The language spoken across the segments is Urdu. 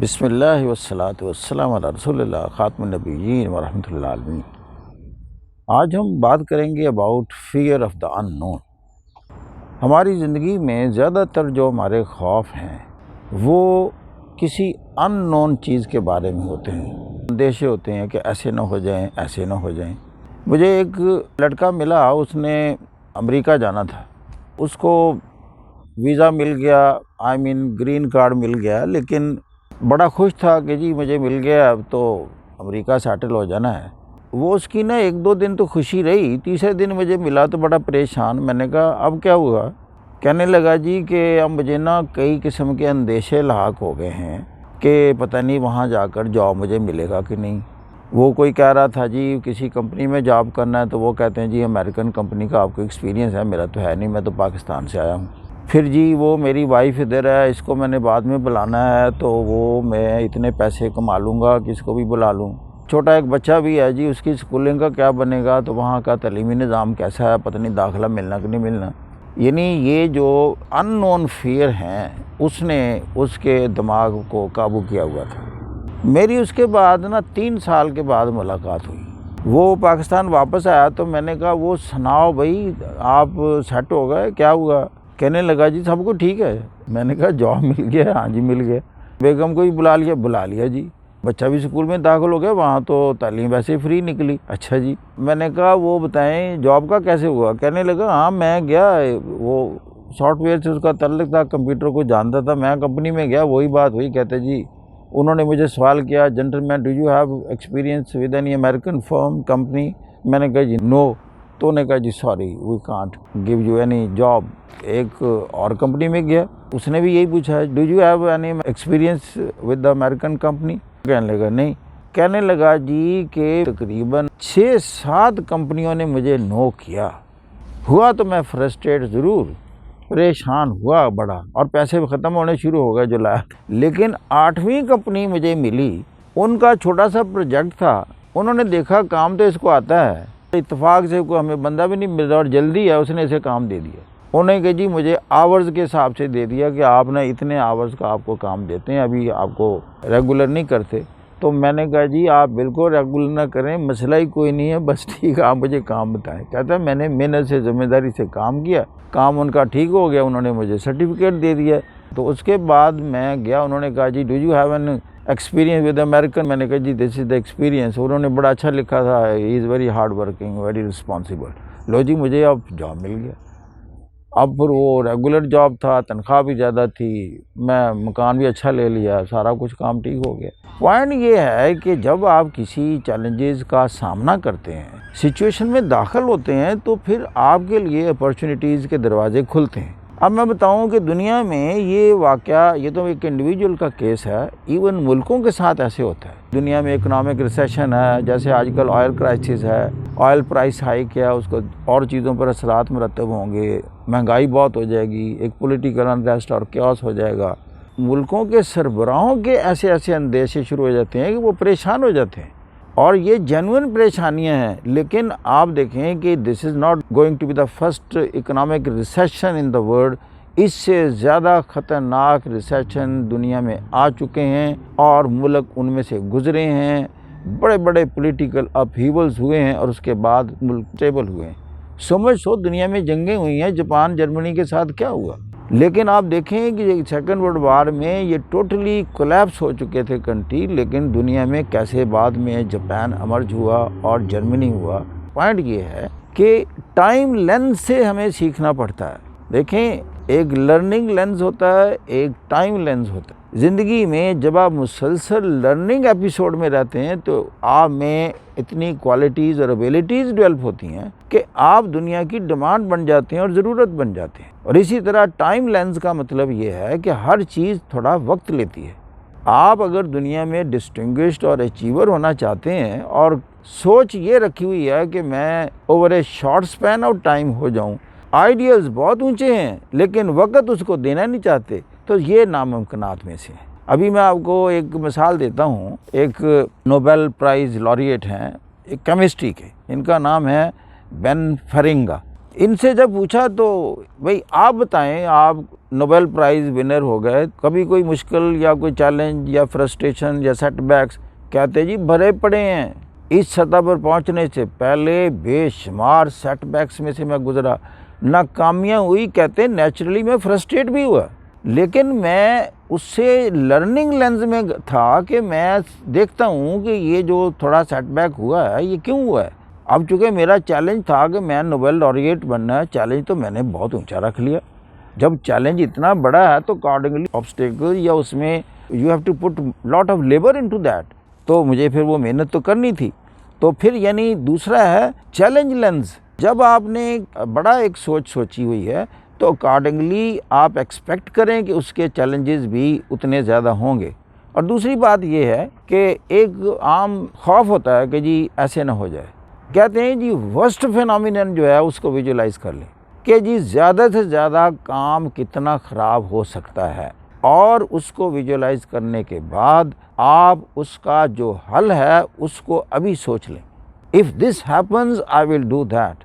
بسم اللہ والصلاۃ والسلام علی رسول اللہ خاتم النبیین ورحمۃ اللہ عالمین۔ آج ہم بات کریں گے اباؤٹ فیئر آف دا ان نون۔ ہماری زندگی میں زیادہ تر جو ہمارے خوف ہیں وہ کسی ان نون چیز کے بارے میں ہوتے ہیں، اندیشے ہوتے ہیں کہ ایسے نہ ہو جائیں، ایسے نہ ہو جائیں۔ مجھے ایک لڑکا ملا، اس نے امریکہ جانا تھا، اس کو ویزا مل گیا، گرین کارڈ مل گیا، لیکن بڑا خوش تھا کہ جی مجھے مل گیا، اب تو امریکہ سیٹل ہو جانا ہے۔ وہ اس کی ایک دو دن تو خوشی رہی، تیسرے دن مجھے ملا تو بڑا پریشان۔ میں نے کہا اب کیا ہوا؟ کہنے لگا جی کہ اب مجھے کئی قسم کے اندیشے لاحق ہو گئے ہیں کہ پتہ نہیں وہاں جا کر جاب مجھے ملے گا کہ نہیں۔ وہ کوئی کہہ رہا تھا جی کسی کمپنی میں جاب کرنا ہے، تو وہ کہتے ہیں جی امریکن کمپنی کا آپ کو ایکسپیرینس ہے، میرا تو ہے نہیں، میں تو پاکستان سے آیا ہوں۔ پھر جی وہ میری وائف ادھر ہے، اس کو میں نے بعد میں بلانا ہے، تو وہ میں اتنے پیسے کما لوں گا کہ اس کو بھی بلا لوں۔ چھوٹا ایک بچہ بھی ہے جی، اس کی اسکولنگ کا کیا بنے گا، تو وہاں کا تعلیمی نظام کیسا ہے، پتہ نہیں داخلہ ملنا کہ نہیں ملنا۔ یعنی یہ جو ان نون فیئر ہیں اس نے اس کے دماغ کو قابو کیا ہوا تھا۔ میری اس کے بعد 3 سال کے بعد ملاقات ہوئی، وہ پاکستان واپس آیا، تو میں نے کہا وہ سناؤ بھائی آپ سیٹ ہو گئے، کیا ہوا؟ کہنے لگا جی سب کو ٹھیک ہے۔ میں نے کہا جاب مل گیا؟ ہاں جی مل گیا۔ بیگم کو بھی بلا لیا جی، بچہ بھی اسکول میں داخل ہو گیا، وہاں تو تعلیم ویسے فری نکلی۔ اچھا جی، میں نے کہا وہ بتائیں جاب کا کیسے ہوا؟ کہنے لگا ہاں میں گیا، وہ سافٹ ویئر سے اس کا تعلق تھا، کمپیوٹر کو جانتا تھا، میں کمپنی میں گیا، وہی بات ہوئی۔ کہتے جی انہوں نے مجھے سوال کیا gentleman do you have experience with any American firm company? میں نے کہا جی نو۔ تو انہوں نے کہا جی sorry we can't give you any job. ایک اور کمپنی میں گیا، اس نے بھی یہی پوچھا do you have any experience with the American company? کہنے لگا نہیں۔ کہنے لگا جی کہ تقریباً 6-7 کمپنیوں نے مجھے نو کیا۔ ہوا تو میں فرسٹریٹ ضرور، پریشان ہوا بڑا، اور پیسے بھی ختم ہونے شروع ہو گئے جو لایا، لیکن 8ویں کمپنی مجھے ملی۔ ان کا چھوٹا سا پروجیکٹ تھا، انہوں نے دیکھا کام تو اس کو آتا ہے، اتفاق سے کوئی ہمیں بندہ بھی نہیں مل رہا اور جلدی ہے، اس نے اسے کام دے دیا۔ انہوں نے کہا جی مجھے آورز کے حساب سے دے دیا کہ آپ اتنے آورز کا آپ کو کام دیتے ہیں، ابھی آپ کو ریگولر نہیں کرتے۔ تو میں نے کہا جی آپ بالکل ریگولر نہ کریں، مسئلہ ہی کوئی نہیں ہے، بس ٹھیک ہے آپ مجھے کام بتائیں۔ کہتا ہے میں نے محنت سے ذمہ داری سے کام کیا، کام ان کا ٹھیک ہو گیا، انہوں نے مجھے سرٹیفکیٹ دے دیا۔ تو اس کے بعد میں گیا، انہوں نے کہا جی do you have an experience with American? میں نے کہا جی دس از دا ایکسپیرینس۔ انہوں نے بڑا اچھا لکھا تھا، he is very hard working very responsible. لو جی مجھے اب جاب مل گیا۔ اب پھر وہ ریگولر جاب تھا، تنخواہ بھی زیادہ تھی، میں مکان بھی اچھا لے لیا، سارا کچھ کام ٹھیک ہو گیا۔ پوائنٹ یہ ہے کہ جب آپ کسی چیلنجز کا سامنا کرتے ہیں، سچویشن میں داخل ہوتے ہیں، تو پھر آپ کے لیے اپرچونیٹیز کے دروازے کھلتے ہیں۔ اب میں بتاؤں کہ دنیا میں یہ واقعہ، یہ تو ایک انڈیویجول کا کیس ہے، ایون ملکوں کے ساتھ ایسے ہوتا ہے۔ دنیا میں اکنامک ریسیشن ہے، جیسے آج کل آئل کرائسس ہے، آئل پرائس ہائیک ہے، اس کو اور چیزوں پر اثرات مرتب ہوں گے، مہنگائی بہت ہو جائے گی، ایک پولیٹیکل انریسٹ اور کیوس ہو جائے گا۔ ملکوں کے سربراہوں کے ایسے اندیشے شروع ہو جاتے ہیں کہ وہ پریشان ہو جاتے ہیں، اور یہ جینوئن پریشانیاں ہیں۔ لیکن آپ دیکھیں کہ this is not going to be the first economic recession in the world. اس سے زیادہ خطرناک ریسیشن دنیا میں آ چکے ہیں، اور ملک ان میں سے گزرے ہیں، بڑے پولیٹیکل اپہیولز ہوئے ہیں، اور اس کے بعد ملک اسٹیبل ہوئے ہیں۔ سو دنیا میں جنگیں ہوئی ہیں، جاپان جرمنی کے ساتھ کیا ہوا؟ لیکن آپ دیکھیں کہ سیکنڈ ورلڈ وار میں یہ ٹوٹلی کولیپس ہو چکے تھے کنٹری، لیکن دنیا میں کیسے بعد میں جاپان امرج ہوا اور جرمنی ہوا۔ پوائنٹ یہ ہے کہ ٹائم لینس سے ہمیں سیکھنا پڑتا ہے۔ دیکھیں ایک لرننگ لینس ہوتا ہے، ایک ٹائم لینس ہوتا ہے۔ زندگی میں جب آپ مسلسل لرننگ ایپیسوڈ میں رہتے ہیں، تو آپ میں اتنی کوالٹیز اور ایبیلٹیز ڈیولپ ہوتی ہیں کہ آپ دنیا کی ڈیمانڈ بن جاتے ہیں اور ضرورت بن جاتے ہیں۔ اور اسی طرح ٹائم لینس کا مطلب یہ ہے کہ ہر چیز تھوڑا وقت لیتی ہے۔ آپ اگر دنیا میں ڈسٹنگوشڈ اور اچیور ہونا چاہتے ہیں، اور سوچ یہ رکھی ہوئی ہے کہ میں over a short span of time ہو جاؤں، آئیڈیلز بہت اونچے ہیں لیکن وقت اس کو دینا نہیں چاہتے، تو یہ ناممکنات میں سے ہیں۔ ابھی میں آپ کو ایک مثال دیتا ہوں، ایک نوبل پرائز لاریٹ ہیں ایک کیمسٹری کے، ان کا نام ہے بین فرنگا۔ ان سے جب پوچھا تو بھئی آپ بتائیں، آپ نوبل پرائز ونر ہو گئے، کبھی کوئی مشکل یا کوئی چیلنج یا فرسٹریشن یا سیٹ بیکس کہتے جی بھرے پڑے ہیں۔ اس سطح پر پہنچنے سے پہلے بے شمار سیٹ بیکس میں سے میں گزرا، ناکامیاں ہوئی، کہتے ہیں نیچرلی میں فرسٹریٹ بھی ہوا، لیکن میں اس سے لرننگ لینز میں تھا کہ میں دیکھتا ہوں کہ یہ جو تھوڑا سیٹ بیک ہوا ہے یہ کیوں ہوا ہے۔ اب چونکہ میرا چیلنج تھا کہ میں نوبل laureate بننا ہے، چیلنج تو میں نے بہت اونچا رکھ لیا۔ جب چیلنج اتنا بڑا ہے تو اکارڈنگلی آبسٹیکل یا اس میں you have to put lot of labour into that, تو مجھے پھر وہ محنت تو کرنی تھی۔ تو پھر یعنی دوسرا ہے چیلنج لینز، جب آپ نے بڑا ایک سوچی ہوئی ہے تو اکارڈنگلی آپ ایکسپیکٹ کریں کہ اس کے چیلنجز بھی اتنے زیادہ ہوں گے۔ اور دوسری بات یہ ہے کہ ایک عام خوف ہوتا ہے کہ جی ایسے نہ ہو جائے، کہتے ہیں جی ورسٹ فینومینن جو ہے اس کو ویژولائز کر لیں کہ جی زیادہ سے زیادہ کام کتنا خراب ہو سکتا ہے، اور اس کو ویژولائز کرنے کے بعد آپ اس کا جو حل ہے اس کو ابھی سوچ لیں۔ if this happens I will do that۔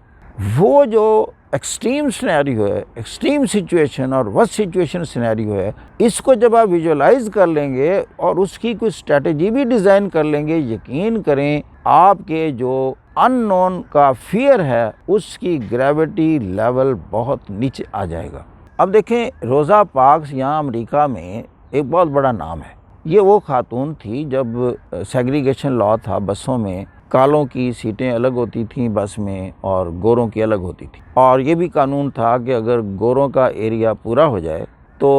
وہ جو ایکسٹریم سینیریو ہے، ایکسٹریم سچویشن اور ورسٹ سچویشن سینیریو ہے، اس کو جب آپ ویژولائز کر لیں گے اور اس کی کوئی اسٹریٹجی بھی ڈیزائن کر لیں گے، یقین کریں آپ کے جو ان نون کا فیئر ہے اس کی گریوٹی لیول بہت نیچے آ جائے گا۔ اب دیکھیں روزہ پارکس یہاں امریکہ میں ایک بہت بڑا نام ہے۔ یہ وہ خاتون تھی جب سیگریگیشن لا تھا، بسوں میں کالوں کی سیٹیں الگ ہوتی تھیں بس میں اور گوروں کی الگ ہوتی تھی، اور یہ بھی قانون تھا کہ اگر گوروں کا ایریا پورا ہو جائے تو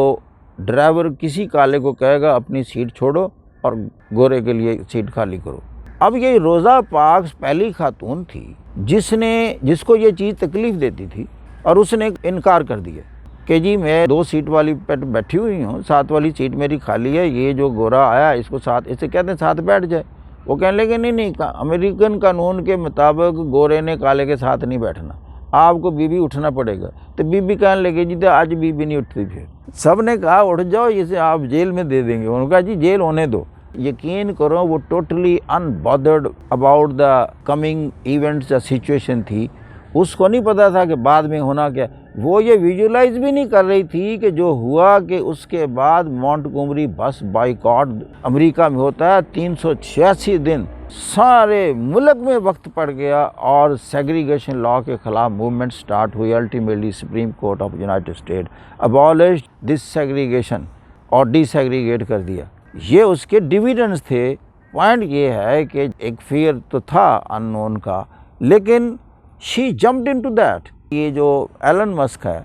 ڈرائیور کسی کالے کو کہے گا اپنی سیٹ چھوڑو اور گورے کے لیے سیٹ خالی کرو۔ اب یہ روزہ پارکس پہلی خاتون تھی جس کو یہ چیز تکلیف دیتی تھی، اور اس نے انکار کر دیا کہ جی میں 2 سیٹ والی پہ بیٹھی ہوئی ہوں، 7 والی سیٹ میری خالی ہے، یہ جو گورا آیا اس کو ساتھ، اسے کہتے ہیں ساتھ بیٹھ جائے۔ وہ کہنے لگے نہیں، امریکن قانون کے مطابق گورے نے کالے کے ساتھ نہیں بیٹھنا، آپ کو بی بی اٹھنا پڑے گا۔ تو بی بی کہنے لگے جی تو آج بی بی نہیں اٹھتی، پھر سب نے کہا اٹھ جاؤ، اسے آپ جیل میں دے دیں گے۔ انہوں نے کہا جی جیل ہونے دو۔ یقین کرو وہ totally unbothered about the coming events یا سچویشن تھی، اس کو نہیں پتا تھا کہ بعد میں ہونا کیا۔ وہ یہ ویژولائز بھی نہیں کر رہی تھی کہ جو ہوا کہ اس کے بعد مونٹگومری بس بائیکاٹ امریکہ میں ہوتا ہے 386 دن، سارے ملک میں وقت پڑ گیا اور سیگریگیشن لا کے خلاف موومنٹ سٹارٹ ہوئی۔ Ultimately Supreme Court of United State abolished this segregation اور ڈی سیگریگیٹ کر دیا۔ یہ اس کے ڈیویڈنڈز تھے۔ پوائنٹ یہ ہے کہ ایک فیئر تو تھا ان نون کا، لیکن شی جمپڈ انٹو دیٹ۔ یہ جو ایلن مسک ہے،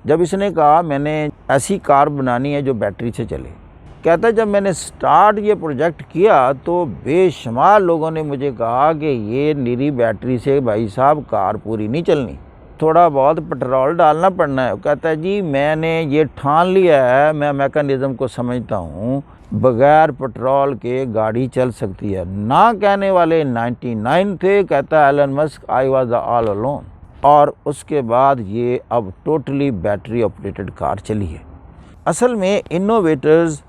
جب اس نے کہا میں نے ایسی کار بنانی ہے جو بیٹری سے چلے، کہتا ہے جب میں نے سٹارٹ یہ پروجیکٹ کیا تو بے شمار لوگوں نے مجھے کہا کہ یہ نیری بیٹری سے بھائی صاحب کار پوری نہیں چلنی، تھوڑا بہت پٹرول ڈالنا پڑنا ہے۔ کہتا ہے جی میں نے یہ ٹھان لیا ہے، میں میکانزم کو سمجھتا ہوں، بغیر پٹرول کے گاڑی چل سکتی ہے۔ نہ کہنے والے 99 تھے، کہتا ہے Elon Musk I was all alone. اور اس کے بعد یہ اب ٹوٹلی بیٹری آپریٹڈ کار چلی ہے۔ اصل میں انوویٹرز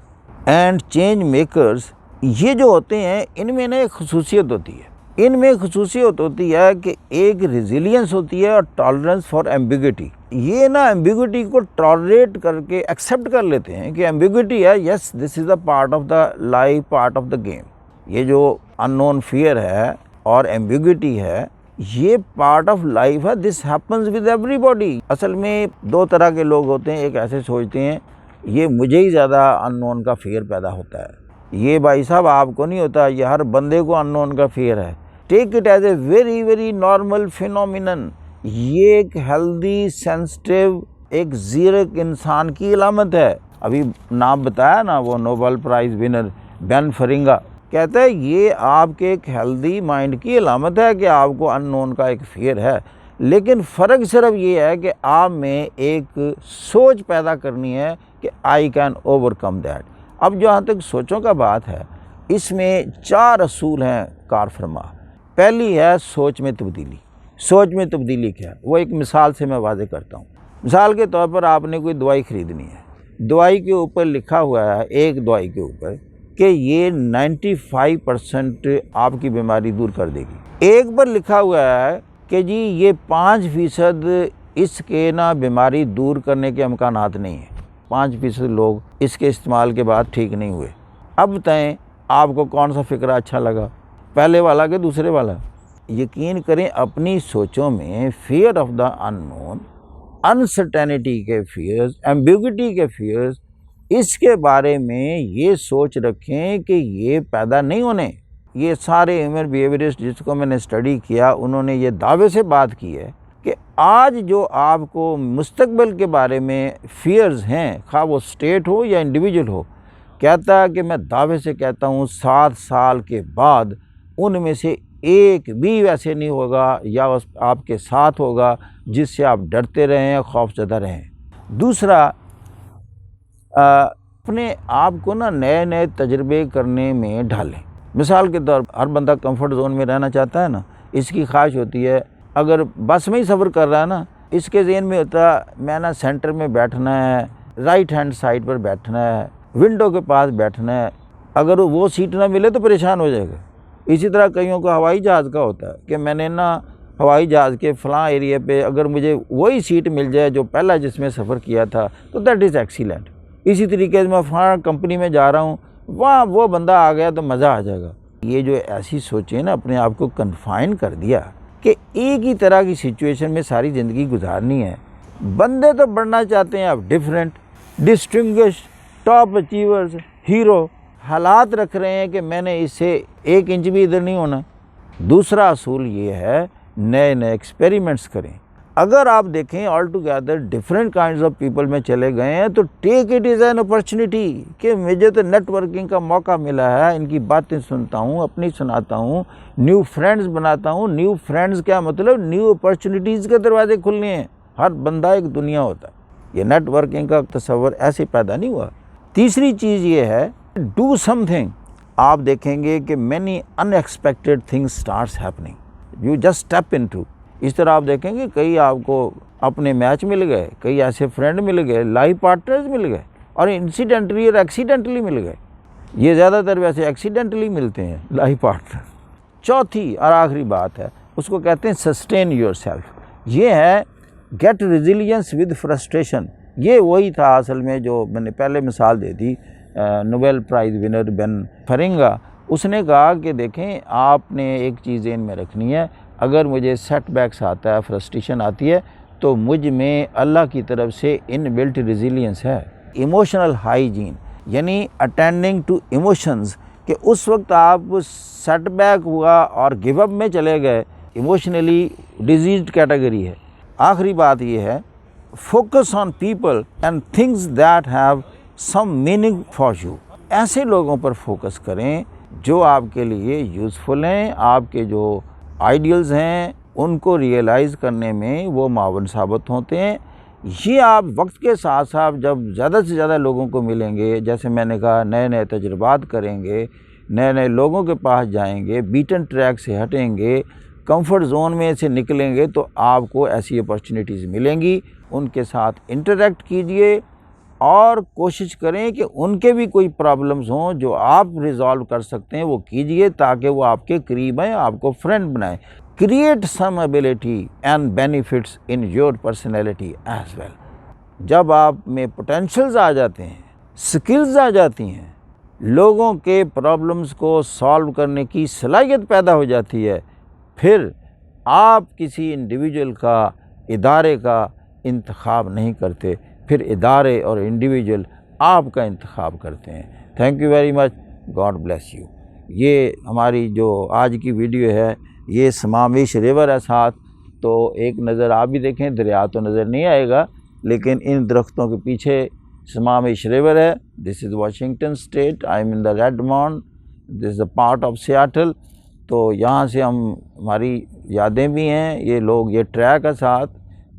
اینڈ چینج میکرز یہ جو ہوتے ہیں ان میں ایک خصوصیت ہوتی ہے، ان میں خصوصیت ہوتی ہے کہ ایک ریزیلینس ہوتی ہے اور ٹالرنس فار ایمبیگوٹی۔ یہ نا ایمبیگوٹی کو ٹالریٹ کر کے ایکسیپٹ کر لیتے ہیں کہ ایمبیگوٹی ہے، yes this is a part of the life, part of the game. یہ جو ان نون فیئر ہے اور ایمبیگوٹی ہے یہ پارٹ آف لائف ہے، دس ہیپنز ود ایوری باڈی۔ اصل میں 2 طرح کے لوگ ہوتے ہیں، ایک ایسے سوچتے ہیں یہ مجھے ہی زیادہ ان نون کا فیئر پیدا ہوتا ہے، یہ بھائی صاحب آپ کو نہیں ہوتا، یہ ہر بندے کو ان نون کا فیئر ہے۔ Take it as a very very normal phenomenon. یہ ایک ہیلدی سینسٹیو ایک زیرک انسان کی علامت ہے۔ ابھی نام بتایا نا وہ نوبل پرائز ونر بین فرنگا، کہتا ہے یہ آپ کے ایک ہیلدی مائنڈ کی علامت ہے کہ آپ کو ان نون کا ایک فیئر ہے، لیکن فرق صرف یہ ہے کہ آپ میں ایک سوچ پیدا کرنی ہے کہ I can over come that. اب جہاں تک سوچوں کا بات ہے، اس میں 4 اصول ہیں کار فرما۔ پہلی ہے سوچ میں تبدیلی۔ سوچ میں تبدیلی کیا ہے وہ ایک مثال سے میں واضح کرتا ہوں۔ مثال کے طور پر آپ نے کوئی دوائی خریدنی ہے، دوائی کے اوپر لکھا ہوا ہے، ایک دوائی کے اوپر کہ یہ 95% آپ کی بیماری دور کر دے گی، ایک پر لکھا ہوا ہے کہ جی یہ 5% اس کے نا بیماری دور کرنے کے امکانات نہیں ہیں۔ 5% لوگ اس کے استعمال کے بعد ٹھیک نہیں ہوئے۔ اب بتائیں آپ کو کون سا فکرہ اچھا لگا، پہلے والا کہ دوسرے والا؟ یقین کریں اپنی سوچوں میں fear of the unknown, uncertainty کے فیئرز، ایمبیگوٹی کے فیئرز، اس کے بارے میں یہ سوچ رکھیں کہ یہ پیدا نہیں ہونے۔ یہ سارے ہیومن بیہیویئرسٹ جس کو میں نے اسٹڈی کیا انہوں نے یہ دعوے سے بات کی ہے کہ آج جو آپ کو مستقبل کے بارے میں فیئرز ہیں، خواہ وہ اسٹیٹ ہو یا انڈیویجول ہو، کہتا ہے کہ میں دعوے سے کہتا ہوں 7 سال کے بعد ان میں سے ایک بھی ویسے نہیں ہوگا یا آپ کے ساتھ ہوگا جس سے آپ ڈرتے رہیں، خوف زدہ رہیں۔ دوسرا، اپنے آپ کو نئے نئے تجربے کرنے میں ڈھالیں۔ مثال کے طور پر ہر بندہ کمفرٹ زون میں رہنا چاہتا ہے نا، اس کی خواہش ہوتی ہے، اگر بس میں ہی سفر کر رہا ہے نا، اس کے ذہن میں ہوتا ہے میں سینٹر میں بیٹھنا ہے، رائٹ ہینڈ سائڈ پر بیٹھنا ہے، ونڈو کے پاس بیٹھنا ہے، اگر وہ سیٹ نہ ملے تو پریشان ہو جائے گا۔ اسی طرح کئیوں کا ہوائی جہاز کا ہوتا ہے کہ میں نے ہوائی جہاز کے فلاں ایریے پہ اگر مجھے وہی سیٹ مل جائے جو پہلا جس میں سفر کیا تھا تو دیٹ از ایکسیلنٹ۔ اسی طریقے سے میں فلاں کمپنی میں جا رہا ہوں، وہاں وہ بندہ آ گیا تو مزہ آ جائے گا۔ یہ جو ایسی سوچیں نا، اپنے آپ کو کنفائن کر دیا کہ ایک ہی طرح کی سچویشن میں ساری زندگی گزارنی ہے۔ بندے تو بڑھنا چاہتے ہیں اب different, distinguish, top achievers, hero, حالات رکھ رہے ہیں کہ میں نے اس سے 1 انچ بھی ادھر نہیں ہونا۔ دوسرا اصول یہ ہے نئے نئے ایکسپیریمنٹس کریں۔ اگر آپ دیکھیں all together different kinds of people میں چلے گئے ہیں تو take it is an opportunity کہ مجھے تو نیٹ ورکنگ کا موقع ملا ہے، ان کی باتیں سنتا ہوں، اپنی سناتا ہوں، نیو فرینڈز بناتا ہوں۔ نیو فرینڈز کیا مطلب؟ نیو اپرچونیٹیز کے دروازے کھلنے ہیں۔ ہر بندہ ایک دنیا ہوتا ہے۔ یہ نیٹ ورکنگ کا تصور ایسے پیدا نہیں ہوا۔ تیسری چیز یہ ہے ڈو سم تھنگ۔ آپ دیکھیں گے کہ many unexpected things starts happening, you just step into. اس طرح آپ دیکھیں گے کئی آپ کو اپنے میچ مل گئے، کئی ایسے فرینڈ مل گئے، لائف پارٹنرز مل گئے، اور انسیڈنٹلی اور ایکسیڈنٹلی مل گئے۔ یہ زیادہ تر ویسے ایکسیڈنٹلی ملتے ہیں لائف پارٹنر۔ چوتھی اور آخری بات ہے، اس کو کہتے ہیں سسٹین یور سیلف۔ یہ ہے گیٹ ریزیلینس ود فرسٹریشن۔ یہ وہی تھا اصل میں جو میں نے پہلے مثال دے دی، نوبل پرائز ونر بین فرنگا۔ اس نے کہا کہ دیکھیں آپ نے ایک چیز ذہن میں رکھنی ہے، اگر مجھے سیٹ بیکس آتا ہے، فرسٹریشن آتی ہے، تو مجھ میں اللہ کی طرف سے ان بلٹ ریزیلینس ہے۔ ایموشنل ہائیجین یعنی اٹینڈنگ ٹو ایموشنز، کہ اس وقت آپ سیٹ بیک ہوا اور گیو اپ میں چلے گئے، ایموشنلی ڈیزیزڈ کیٹیگری ہے۔ آخری بات یہ ہے focus on people and things that have some meaning for you. ایسے لوگوں پر فوکس کریں جو آپ کے لیے یوزفل ہیں، آپ کے جو آئیڈیلز ہیں ان کو ریئلائز کرنے میں وہ معاون ثابت ہوتے ہیں۔ یہ آپ وقت کے ساتھ ساتھ جب زیادہ سے زیادہ لوگوں کو ملیں گے، جیسے میں نے کہا نئے نئے تجربات کریں گے، نئے نئے لوگوں کے پاس جائیں گے، بیٹن ٹریک سے ہٹیں گے، کمفرٹ زون میں سے نکلیں گے، تو آپ کو ایسی اپرچونیٹیز ملیں گی۔ ان کے ساتھ انٹریکٹ کیجئے اور کوشش کریں کہ ان کے بھی کوئی پرابلمز ہوں جو آپ ریزالو کر سکتے ہیں وہ کیجئے، تاکہ وہ آپ کے قریب آئیں، آپ کو فرینڈ بنائیں۔ Create some ability and benefits in your personality as well. جب آپ میں پوٹینشلز آ جاتے ہیں، سکلز آ جاتی ہیں، لوگوں کے پرابلمز کو سالو کرنے کی صلاحیت پیدا ہو جاتی ہے، پھر آپ کسی انڈیویجول کا، ادارے کا انتخاب نہیں کرتے، پھر ادارے اور انڈیویجول آپ کا انتخاب کرتے ہیں۔ Thank you very much, God bless you. یہ ہماری جو آج کی ویڈیو ہے، یہ سمامیش ریور ہے ساتھ، تو ایک نظر آپ بھی دیکھیں، دریا تو نظر نہیں آئے گا لیکن ان درختوں کے پیچھے سمامیش ریور ہے۔ This is Washington state, I am in the Redmond, this is a part of Seattle. تو یہاں سے ہماری یادیں بھی ہیں، یہ لوگ، یہ ٹریک ہے ساتھ،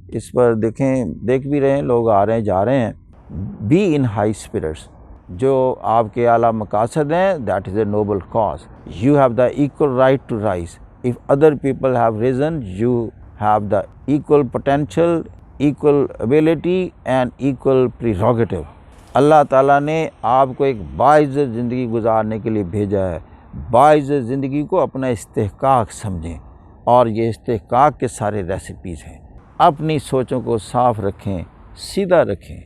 اس پر دیکھیں، دیکھ بھی رہے ہیں، لوگ آ رہے ہیں جا رہے ہیں۔ بی ان ہائی اسپرٹس، جو آپ کے اعلیٰ مقاصد ہیں، that is a noble cause. You have the equal right to rise. If other people have reason, you have the equal potential, equal ability and equal prerogative. Allah تعالیٰ نے آپ کو ایک باعزت زندگی گزارنے کے لیے بھیجا ہے۔ باعزت زندگی کو اپنا استحقاق سمجھیں، اور یہ استحقاق کے سارے ریسیپیز ہیں۔ اپنی سوچوں کو صاف رکھیں، سیدھا رکھیں،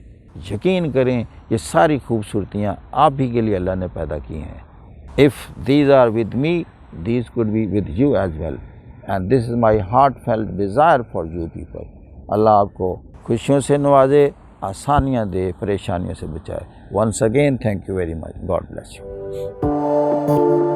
یقین کریں یہ ساری خوبصورتیاں آپ ہی کے لیے اللہ نے پیدا کی ہیں. If these are with me, these could be with you as well. And this is my heartfelt desire for you people. اللہ آپ کو خوشیوں سے نوازے، آسانیاں دے، پریشانیوں سے بچائے. Once again, thank you very much. God bless you.